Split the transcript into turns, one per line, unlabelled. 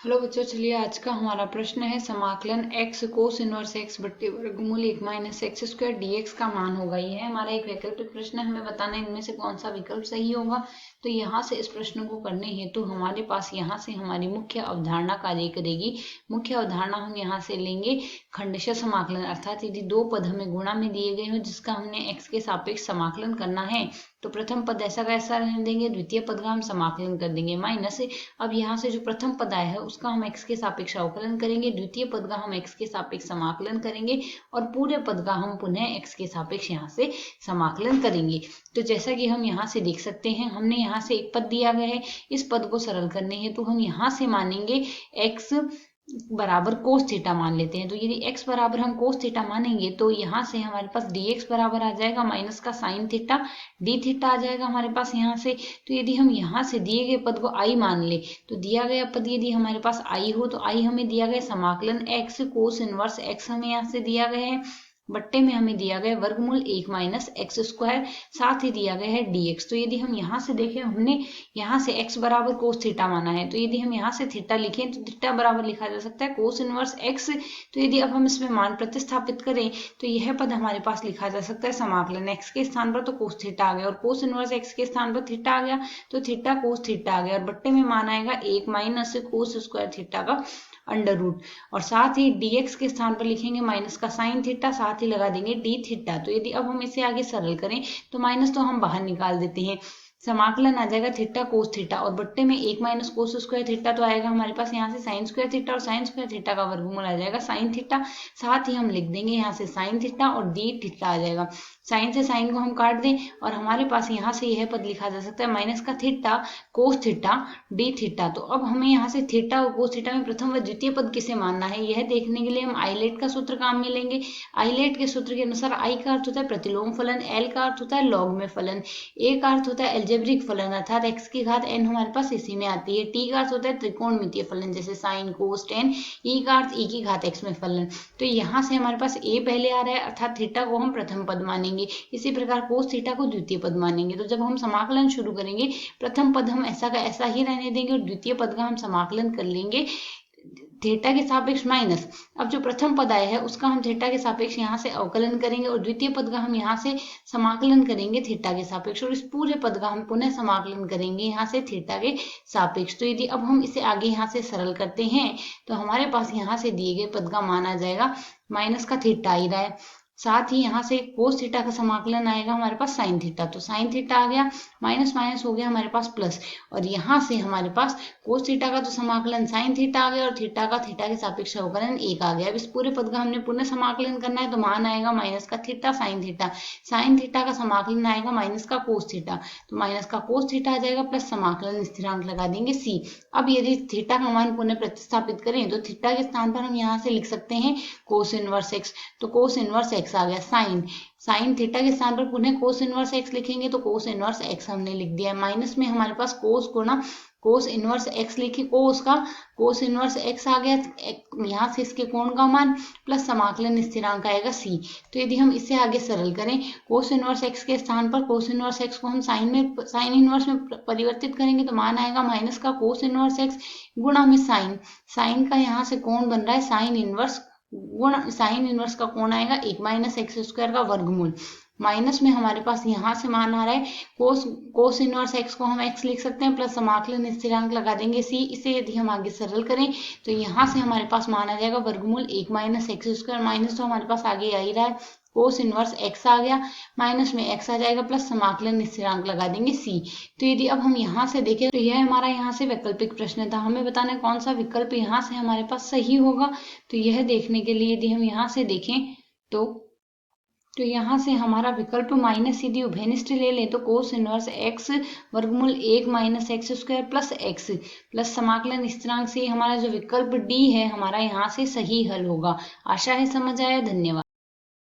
Hello बच्चों, चलिए आज का हमारा प्रश्न है समाकलन x कोस इनवर्स x बट्टे वर्गमूल 1 माइनस एक्स स्क्वायर dx का मान होगा। ये है हमारा एक वैकल्पिक प्रश्न है, हमें बताना है इनमें से कौन सा विकल्प सही होगा। तो यहाँ से इस प्रश्न को करने हेतु हमारे पास यहाँ से हमारी मुख्य अवधारणा कार्य करेगी। मुख्य अवधारणा हम यहाँ से लेंगे खंडशः समाकलन, अर्थात यदि दो पद हमें गुणा में दिए गए हो जिसका हमने x के सापेक्ष समाकलन करना है तो प्रथम पद ऐसा का ऐसा रहने देंगे, द्वितीय पद का हम समाकलन कर देंगे माइनस। अब यहाँ से जो प्रथम पद आया है उसका हम x के सापेक्ष अवकलन करेंगे, द्वितीय पद का हम x के सापेक्ष समाकलन करेंगे और पूरे पद का हम पुनः x के सापेक्ष यहाँ से समाकलन करेंगे। तो जैसा कि हम यहाँ से देख सकते हैं, हमने यहाँ से एक पद दिया गया है, इस पद को सरल करने हेतु हम यहाँ से मानेंगे x बराबर कोस थीटा मान लेते हैं। तो यदि x बराबर हम कोस थीटा मानेंगे तो यहाँ से हमारे पास dx बराबर आ जाएगा माइनस का साइन थीटा, डी थीटा आ जाएगा हमारे पास यहाँ से। तो यदि हम यहाँ से दिए गए पद को i मान ले तो दिया गया पद यदि हमारे पास i हो तो i हमें दिया गया समाकलन x कोस इनवर्स x हमें यहाँ से दिया गया है, बट्टे में हमें दिया गया वर्गमूल 1 माइनस एक्स स्क्वायर, साथ ही दिया गया है dx। तो यदि हम यहाँ से देखें, हमने यहाँ से x बराबर कोस थीटा माना है, तो यदि हम यहाँ से थीटा लिखें तो थीटा बराबर लिखा जा सकता है कोस इनवर्स x। तो यदि अब हम इसमें मान प्रतिस्थापित करें तो यह पद हमारे पास लिखा जा सकता है समाकलन x के स्थान पर तो कोस थीटा आ गया और कोस इनवर्स x के स्थान पर थीटा आ गया, तो थीटा कोस थीटा आ गया और बट्टे में मान आएगा 1 माइनस कोस स्क्वायर थीटा का अंडर रूट, और साथ ही dx के स्थान पर लिखेंगे माइनस का साइन थीटा, साथ ही लगा देंगे डी थीटा। तो यदि अब हम इसे आगे सरल करें तो माइनस तो हम बाहर निकाल देते हैं, समाकलन आ जाएगा थीटा कोस थीटा और बट्टे में 1 माइनस कोस स्क्वायर थीटा तो आएगा हमारे पास यहाँ से साइन स्क्वायर थीटा और साइन स्क्वायर थीटा का वर्गमूल आ जाएगा साइन थीटा, साथ ही हम लिख देंगे यहाँ से साइन थीटा और डी थीटा आ जाएगा। साइन से साइन को हम काट दें और हमारे पास यहाँ से यह पद लिखा जा सकता है माइनस का theta cos theta D theta. तो अब हमें यहाँ से थीटा और कोस थीटा में प्रथम व द्वितीय पद किसे मानना है यह देखने के लिए हम आइलेट का सूत्र काम में लेंगे। आइलेट के सूत्र के अनुसार आई का अर्थ होता है प्रतिलोम फलन, एल का अर्थ होता है लॉग में फलन, ए का अर्थ होता है एल्जेब्रिक फलन अर्थात x की घात n हमारे पास इसी में आती है, t का अर्थ होता है त्रिकोणमितीय फलन जैसे साइन कोस टेन, e का अर्थ e की घात x में फलन। तो यहाँ से हमारे पास a पहले आ रहा है अर्थात थीटा को हम प्रथम पद मानेंगे, इसी प्रकार कोस थीटा को द्वितीय पद मानेंगे। तो जब हम समाकलन शुरू करेंगे प्रथम पद हम ऐसा का ऐसा ही रहने देंगे और द्वितीय पद का हम समाकलन कर लेंगे थीटा के सापेक्ष माइनस। अब जो प्रथम पद आया है उसका हम थीटा के सापेक्ष यहाँ से अवकलन करेंगे और द्वितीय पद का हम यहाँ से समाकलन करेंगे थीटा के सापेक्ष और इस पूरे पद का हम पुनः समाकलन करेंगे यहाँ से थीटा के सापेक्ष। तो यदि अब हम इसे आगे यहाँ से सरल करते हैं तो हमारे पास यहाँ से दिए गए पद का मान आ जाएगा माइनस का थीटा ही रहा है, साथ ही यहाँ से कोस थीटा का समाकलन आएगा हमारे पास साइन थीटा, तो साइन थीटा आ गया माइनस माइनस हो गया हमारे पास प्लस, और यहाँ से हमारे पास कोस थीटा का तो समाकलन साइन थीटा आ गया और थीटा का थीटा के सापेक्ष अवकलन 1 आ गया। अब इस पूरे पद का हमने पुनः समाकलन करना है तो मान आएगा माइनस का theta sine theta, sine theta का समाकलन आएगा माइनस का कोस थीटा, तो माइनस का कोस थीटा आ जाएगा प्लस समाकलन स्थिरांक लगा देंगे c। अब यदि थीटा का मान पुनः प्रतिस्थापित करें तो थीटा के स्थान पर हम यहाँ से लिख सकते हैं कोस इनवर्स x, तो कोस इनवर्स x आ गया साइन, साइन थीटा के स्थान पर पुनः कोस इनवर्स x लिखेंगे तो कोस इनवर्स x हमने लिख दिया है, माइनस में हमारे पास कोस गुणा कोस इनवर्स x लिखे कोस इनवर्स x आ गया, यहाँ से इसके कोण का मान प्लस समाकलन स्थिरांक आएगा c। तो यदि हम इसे आगे सरल करें कोस इनवर्स x के स्थान पर कोस इनवर्स x को हम साइन इनवर्स में परिवर्तित करेंगे तो मान आएगा माइनस का कोस इनवर्स x गुणा में साइन का यहाँ से कोण बन रहा है साइन इनवर्स गुणा साइन इनवर्स का कोण आएगा 1 माइनस एक्स स्क्वायर का वर्गमूल, माइनस में हमारे पास यहाँ से मान आ रहा है कोस इनवर्स x को हम x लिख सकते हैं प्लस समाकलन स्थिरांक लगा देंगे c। इसे यदि हम आगे सरल करें तो यहाँ से हमारे पास मान आ जाएगा वर्गमूल 1 माइनस एक्स स्क्वायर, माइनस तो हमारे पास आगे आ ही रहा है कोस इनवर्स x आ गया, माइनस में x आ जाएगा प्लस समाकलन स्थिरांक लगा देंगे c। तो यदि अब हम यहाँ से देखें तो यह हमारा यहाँ से वैकल्पिक प्रश्न था, हमें बताना है कौन सा विकल्प यहाँ से हमारे पास सही होगा। तो यह देखने के लिए यदि हम यहाँ से देखें तो यहाँ से हमारा विकल्प माइनस यदि उभयनिष्ठ ले लें तो कोस इनवर्स x वर्गमूल 1 minus x square plus x plus समाकलन स्थिरांक से हमारा जो विकल्प डी है हमारा यहाँ से सही हल होगा। आशा है समझ आया, धन्यवाद।